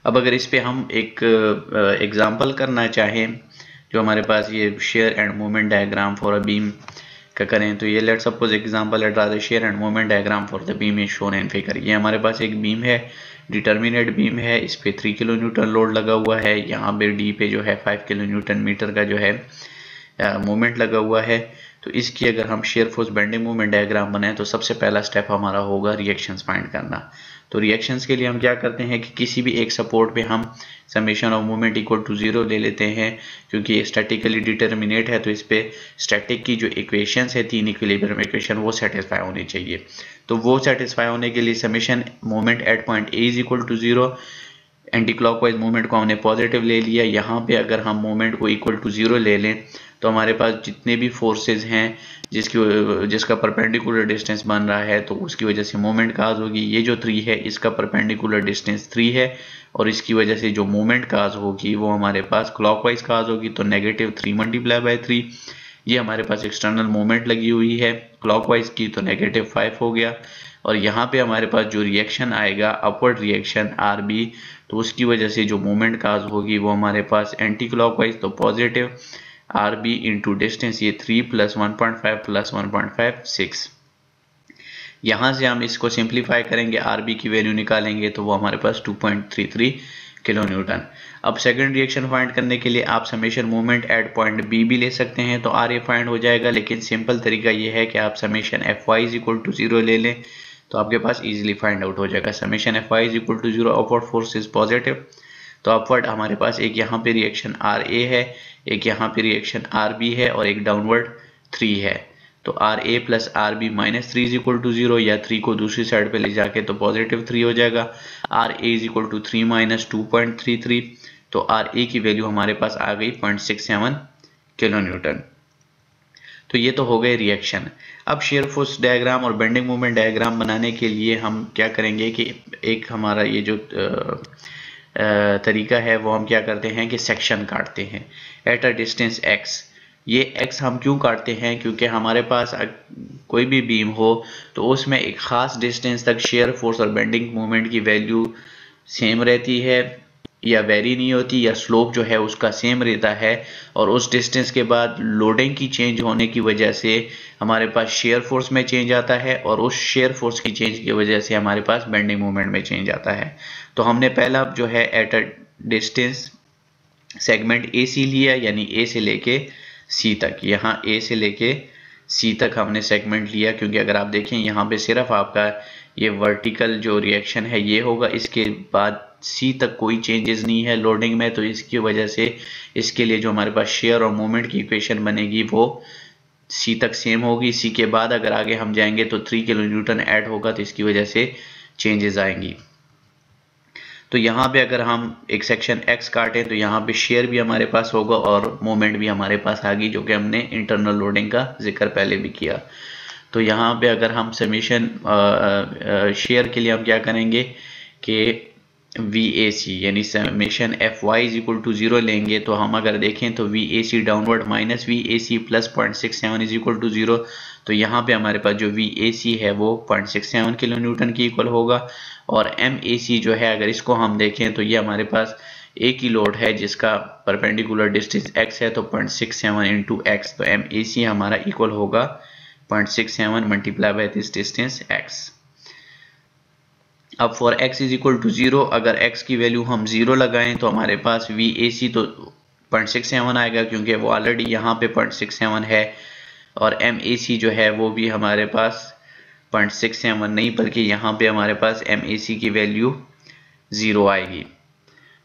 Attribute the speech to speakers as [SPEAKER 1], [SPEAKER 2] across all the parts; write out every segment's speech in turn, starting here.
[SPEAKER 1] अब अगर इस पे हम एक एग्जांपल करना चाहें, जो हमारे पास ये share and movement diagram for a beam का करें, तो ये let suppose example let the share and movement diagram for the beam is shown in figure. ये हमारे पास एक बीम है, डिटर्मिनेट बीम है, इस पे 3 किलो न्यूटन लोड लगा हुआ है, यहाँ पे डी पे जो है 5 किलो न्यूटन मीटर का जो है मूवमेंट लगा हुआ है। तो इसकी अगर हम shear force bending movement diagram बनाएं तो सबसे पहला स्टेप हमारा होगा रिएक्शंस फाइंड करना। तो रिएक्शंस के लिए हम क्या करते हैं कि किसी भी एक सपोर्ट पे हम summation of movement equal to 0 ले लेते हैं, क्योंकि ये स्टैटिकली डिटर्मिनेट है, तो इस पे स्टैटिक की जो इक्वेशंस है 3 इक्विलिब्रियम इक्वेशन वो सेटिस्फाई होनी चाहिए। तो वो सेटिस्फाई होने के लिए summation movement at point A is equal to 0, anti clockwise movement को हमने पॉजिटिव ले लिया। यहाँ पे अगर हम मूवमेंट को इक्वल टू 0 ले लें तो हमारे पास जितने भी फोर्सेस हैं जिसका परपेंडिकुलर डिस्टेंस बन रहा है, तो उसकी वजह से मूवमेंट काज होगी। ये जो 3 है इसका परपेंडिकुलर डिस्टेंस 3 है, और इसकी वजह से जो मूवमेंट काज होगी वो हमारे पास क्लॉकवाइज काज होगी, तो -3 मल्टीप्लाई बाय 3। ये हमारे पास एक्सटर्नल मूवमेंट लगी हुई है क्लॉकवाइज की, तो -5 हो गया। और यहाँ पे हमारे पास जो रिएक्शन आएगा अपवर्ड रिएक्शन RB, तो उसकी वजह से जो मूवमेंट काज होगी वो हमारे पास एंटी क्लॉकवाइज, तो पॉजिटिव RB इंटू डिस्टेंस, ये 3 + 1.5 + 1.5 6। यहाँ से हम इसको सिंप्लीफाई करेंगे, RB की वैल्यू निकालेंगे तो वो हमारे पास 2.33 किलो न्यूटन। अब सेकंड रिएक्शन फाइंड करने के लिए आप summation movement at point B भी ले सकते हैं, तो RA फाइंड हो जाएगा, लेकिन सिंपल तरीका ये है कि आप summation FY is equal to 0 ले लें तो आपके पास इजीली फाइंड आउट हो जाएगा। Summation FY is equal to 0, upward force is positive, तो अपवर्ड हमारे पास एक यहाँ पे रिएक्शन RA है, एक यहाँ पे रिएक्शन RB है, और एक डाउनवर्ड 3 है। तो RA + RB -3 is equal to 0, या 3 को दूसरी साइड पे ले जाके तो +3 हो जाएगा। RA इज इक्वल टू 3 - 2.33, तो RA की वैल्यू हमारे पास आ गई 0.67 किलो न्यूटन। तो ये तो हो गए रिएक्शन। अब शेयर फोर्स डायग्राम और बेंडिंग मूवमेंट डायग्राम बनाने के लिए हम क्या करेंगे कि एक हमारा ये जो तरीका है वो हम क्या करते हैं कि सेक्शन काटते हैं एट अ डिस्टेंस x। ये x हम क्यों काटते हैं, क्योंकि हमारे पास कोई भी बीम हो तो उसमें एक ख़ास डिस्टेंस तक शेयर फोर्स और बेंडिंग मूवमेंट की वैल्यू सेम रहती है या वेरी नहीं होती, या स्लोप जो है उसका सेम रहता है, और उस डिस्टेंस के बाद लोडिंग की चेंज होने की वजह से हमारे पास शेयर फोर्स में चेंज आता है, और उस शेयर फोर्स की चेंज की वजह से हमारे पास बेंडिंग मूवमेंट में चेंज आता है। तो हमने पहला जो है eight a distance segment AC लिया, यानी A से लेके C तक, यहाँ A से लेके C तक हमने सेगमेंट लिया, क्योंकि अगर आप देखें यहाँ पे सिर्फ आपका ये वर्टिकल जो रिएक्शन है ये होगा, इसके बाद C तक कोई चेंजेस नहीं है लोडिंग में, तो इसकी वजह से इसके लिए जो हमारे पास शेयर और मूवमेंट की इक्वेशन बनेगी वो C तक सेम होगी। C के बाद अगर आगे हम जाएंगे तो 3 किलो न्यूटन ऐड होगा, तो इसकी वजह से चेंजेस आएंगी। तो यहाँ पे अगर हम एक सेक्शन x काटें तो यहाँ पे शेयर भी हमारे पास होगा और मोमेंट भी हमारे पास आ गई, जो कि हमने इंटरनल लोडिंग का जिक्र पहले भी किया। तो यहाँ पे अगर हम समेशन शेयर के लिए हम क्या करेंगे कि VAC यानी summation FY is equal to 0 लेंगे, तो हम अगर देखें तो VAC downward -VAC + 0.67 is equal to 0। तो यहाँ पे हमारे पास जो VAC है वो 0.67 किलो न्यूटन की इक्वल होगा, और MAC जो है अगर इसको हम देखें तो ये हमारे पास एक ही लोड है जिसका परपेंडिकुलर डिस्टेंस x है, तो 0.67 इंटू x, तो MAC हमारा इक्वल होगा 0.67 multiply by this distance x। अब for x is equal to 0, अगर x की वैल्यू हम 0 लगाएं तो हमारे पास VAC तो 0.67 आएगा, क्योंकि वो ऑलरेडी यहाँ पे 0.67 है, और MAC जो है वो भी हमारे पास 0.67 नहीं बल्कि यहाँ पे हमारे पास MAC की वैल्यू 0 आएगी।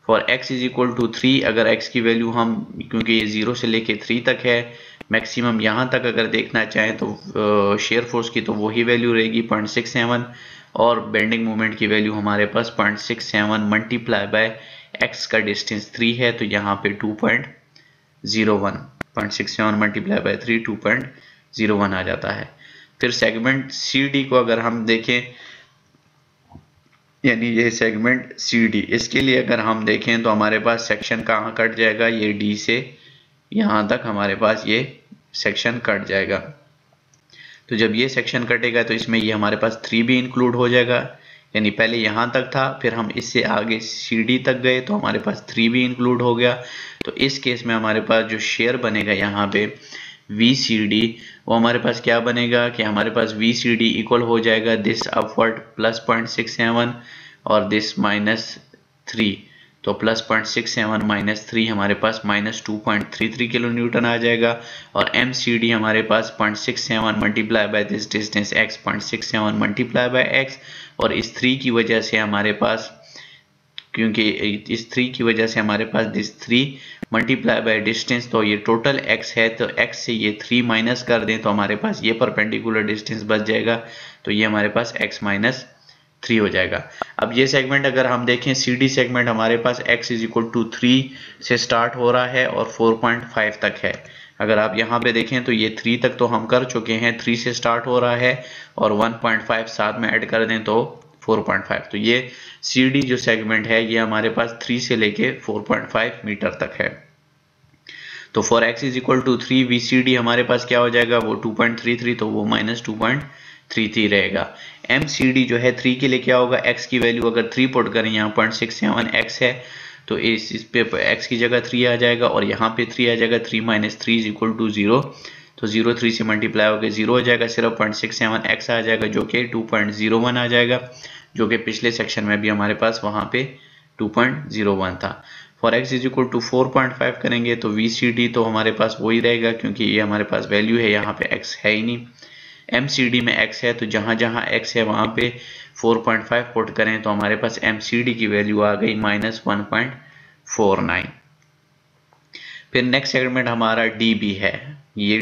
[SPEAKER 1] For x is equal to 3, अगर x की वैल्यू हम, क्योंकि ये 0 से लेके 3 तक है, मैक्सिमम यहाँ तक अगर देखना चाहें तो शेयर फोर्स की तो वही वैल्यू रहेगी 0.67, और बेंडिंग मोमेंट की वैल्यू हमारे पास 0.67 मल्टीप्लाई बाय x का डिस्टेंस 3 है, तो यहाँ पे 2.01, 0.67 मल्टीप्लाई बाय 3 2.01 आ जाता है। फिर सेगमेंट CD को अगर हम देखें, यानी ये सेगमेंट CD, इसके लिए अगर हम देखें तो हमारे पास सेक्शन कहाँ कट जाएगा, ये D से यहाँ तक हमारे पास ये सेक्शन कट जाएगा। तो जब ये सेक्शन कटेगा तो इसमें ये हमारे पास 3 भी इंक्लूड हो जाएगा, यानी पहले यहाँ तक था, फिर हम इससे आगे CD तक गए तो हमारे पास 3 भी इंक्लूड हो गया। तो इस केस में हमारे पास जो शेयर बनेगा यहाँ पे VCD, वो हमारे पास क्या बनेगा कि हमारे पास VCD इक्वल हो जाएगा दिस अपवर्ड प्लस 0.67 और दिस -3। तो प्लस 0.67 -3 हमारे पास -2.33 किलो न्यूटन आ जाएगा। और MCD हमारे पास 0.67 multiply by this distance x, 0.67 multiply bye x, और इस 3 की वजह से हमारे पास, क्योंकि इस 3 की वजह से हमारे पास दिस 3 मल्टीप्लाई बाय डिस्टेंस, तो ये टोटल x है, तो x से ये 3 माइनस कर दें तो हमारे पास ये परपेंडिकुलर डिस्टेंस बच जाएगा। तो ये हमारे पास x -3 हो जाएगा। अब ये सेगमेंट अगर हम देखें, CD सेगमेंट हमारे पास x = 3 से स्टार्ट हो रहा है और 4.5 तक है। अगर आप यहाँ पे देखें तो ये 3 तक तो हम कर चुके हैं, 3 से स्टार्ट हो रहा है और 1.5 साथ में ऐड कर दें तो 4.5। तो ये CD जो सेगमेंट है ये हमारे पास 3 से लेके 4.5 मीटर तक है। तो फॉर x = 3 VCD हमारे पास क्या हो जाएगा, वो 2.33, तो वो -2.33 रहेगा। MCD जो है 3 के लिए क्या होगा, x की वैल्यू अगर 3 पुट करें, यहाँ 0.67 x है तो इस पे x की जगह 3 आ जाएगा और यहाँ पे 3 आ जाएगा। 3 - 3 = 0, तो 0 3 से मल्टीप्लाई होकर 0 हो जाएगा। सिर्फ 0.67 x आ जाएगा जो कि 2.01 आ जाएगा, जो कि पिछले सेक्शन में भी हमारे पास वहाँ पे 2.01 था। फॉर x = 4.5 करेंगे तो VCD तो हमारे पास वही रहेगा, क्योंकि ये हमारे पास वैल्यू है, यहाँ पे x है ही नहीं। MCD में x है तो जहाँ जहाँ x है वहाँ पे 4.5 पुट करें तो हमारे पास MCD की वैल्यू आ गई -1.49। फिर नेक्स्ट सेगमेंट हमारा DB है, ये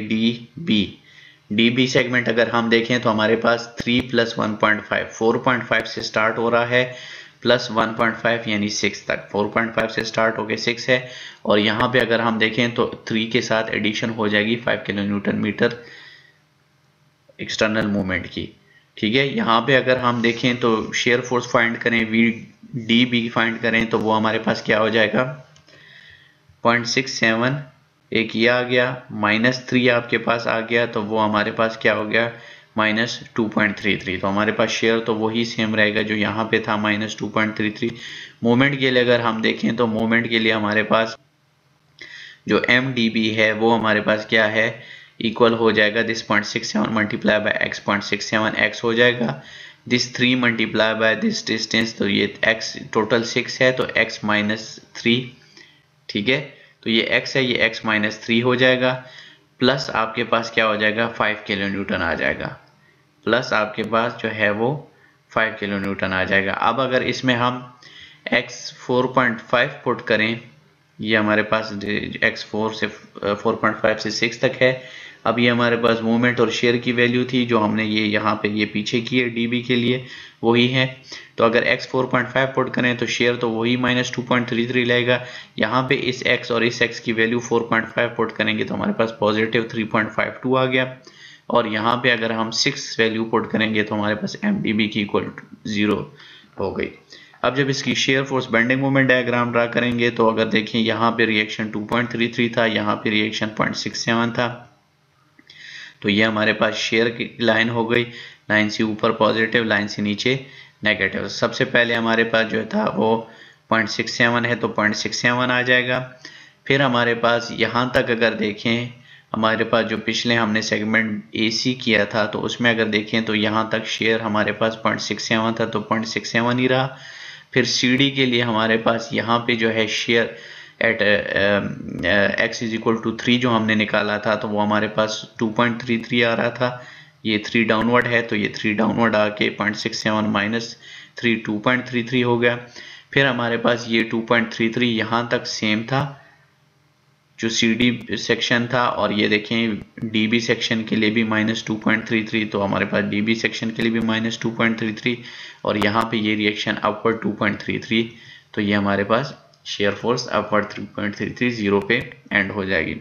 [SPEAKER 1] DB सेगमेंट अगर हम देखें तो हमारे पास 3 + 1.5, 4.5 से स्टार्ट हो रहा है प्लस 1.5 यानी 6 तक, 4.5 से स्टार्ट होके 6 है। और यहाँ पे अगर हम देखें तो 3 के साथ एडिशन हो जाएगी 5 kilo newton metre external movement की। ठीक है, यहाँ पे अगर हम देखें तो शेयर फोर्स फाइंड करें, VDB फाइंड करें तो वो हमारे पास क्या हो जाएगा, 0.67, एक ये आ गया, -3 आपके पास आ गया, तो वो हमारे पास क्या हो गया, -2.33। तो हमारे पास शेयर तो वही सेम रहेगा जो यहाँ पे था, -2.33। मूवमेंट के लिए अगर हम देखें तो मूवमेंट के लिए हमारे पास जो MDB है वो हमारे पास क्या है, इक्वल हो जाएगा this 0.67 multiply bye x, 0.67 x हो जाएगा, this 3 multiply by this distance, तो ये x टोटल 6 है तो x -3। ठीक है, तो ये x है, ये x -3 हो जाएगा, प्लस आपके पास क्या हो जाएगा, 5 किलो न्यूटन आ जाएगा, प्लस आपके पास जो है वो 5 किलो न्यूटन आ जाएगा। अब अगर इसमें हम x 4.5 पुट करें, ये हमारे पास x 4.5 से 6 तक है। अब ये हमारे पास मूवमेंट और शेयर की वैल्यू थी जो हमने ये यहाँ पे ये पीछे की है DB के लिए, वही है। तो अगर x 4.5 पुट करें तो शेयर तो वही -2.33 रहेगा। यहाँ पे इस x और इस x की वैल्यू 4.5 पुट करेंगे तो हमारे पास +3.52 आ गया। और यहाँ पे अगर हम 6 वैल्यू पुट करेंगे तो हमारे पास MDB की इक्वल 0 हो गई। अब जब इसकी shear force bending moment diagram draw करेंगे तो अगर देखें यहाँ पे रिएक्शन 2.33 था, यहाँ पे रिएक्शन 0.67 था, तो ये हमारे पास शेयर की लाइन हो गई, लाइन से ऊपर पॉजिटिव, लाइन से नीचे नेगेटिव। सबसे पहले हमारे पास जो था वो 0.67 है तो 0.67 आ जाएगा। फिर हमारे पास यहाँ तक अगर देखें, हमारे पास जो पिछले हमने सेगमेंट AC किया था तो उसमें अगर देखें तो यहाँ तक शेयर हमारे पास 0.67 था तो 0.67 ही रहा। फिर CD के लिए हमारे पास यहाँ पे जो है शेयर एट x = 3 जो हमने निकाला था तो वो हमारे पास 2.33 आ रहा था, ये 3 डाउनवर्ड है तो ये 3 डाउनवर्ड आके 0.67 - 3 2.33 हो गया। फिर हमारे पास ये 2.33 यहाँ तक सेम था जो CD सेक्शन था, और ये देखें DB सेक्शन के लिए भी -2.33, तो हमारे पास DB सेक्शन के लिए भी -2.33, और यहाँ पे ये रिएक्शन अपवर्ड 2.33, तो ये हमारे पास शेयर फोर्स अपवर्ड 3.33 0 पे एंड हो जाएगी।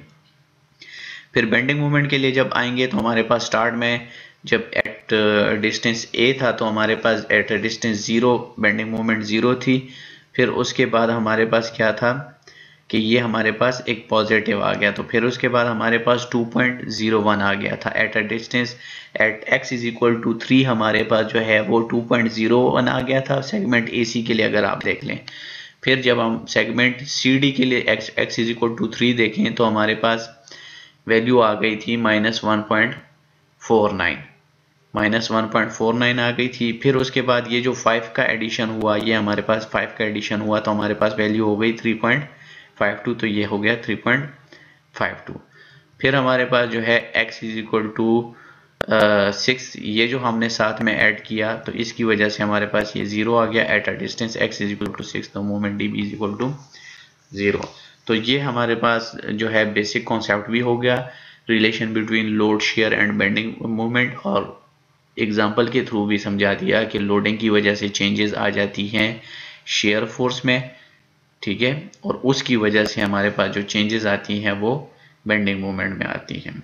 [SPEAKER 1] फिर बेंडिंग मूवमेंट के लिए जब आएंगे तो हमारे पास स्टार्ट में जब एट डिस्टेंस A था तो हमारे पास एट डिस्टेंस 0 बेंडिंग मूवमेंट 0 थी। फिर उसके बाद हमारे पास क्या था, कि ये हमारे पास एक पॉजिटिव आ गया। तो फिर उसके बाद हमारे पास 2.01 आ गया था at a distance at x is equal to 3, हमारे पास जो है वो 2.01 आ गया था सेगमेंट AC के लिए, अगर आप देख लें। फिर जब हम सेगमेंट CD के लिए x इज इक्वल टू 3 देखें तो हमारे पास वैल्यू आ गई थी -1.49 आ गई थी। फिर उसके बाद ये जो 5 का एडिशन हुआ, ये हमारे पास 5 का एडिशन हुआ तो हमारे पास वैल्यू हो गई 3.52, तो ये हो गया 3.52। फिर हमारे पास जो है x इज इक्वल टू 6, ये जो हमने साथ में ऐड किया तो इसकी वजह से हमारे पास ये 0 आ गया at a distance x is equal to 6, तो moment dB is equal to 0। तो ये हमारे पास जो है बेसिक कॉन्सेप्ट भी हो गया, relation between load, share and bending moment, और एग्जाम्पल के थ्रू भी समझा दिया कि लोडिंग की वजह से चेंजेस आ जाती हैं शेयर फोर्स में, ठीक है, और उसकी वजह से हमारे पास जो चेंजेस आती हैं वो बेंडिंग मोमेंट में आती हैं।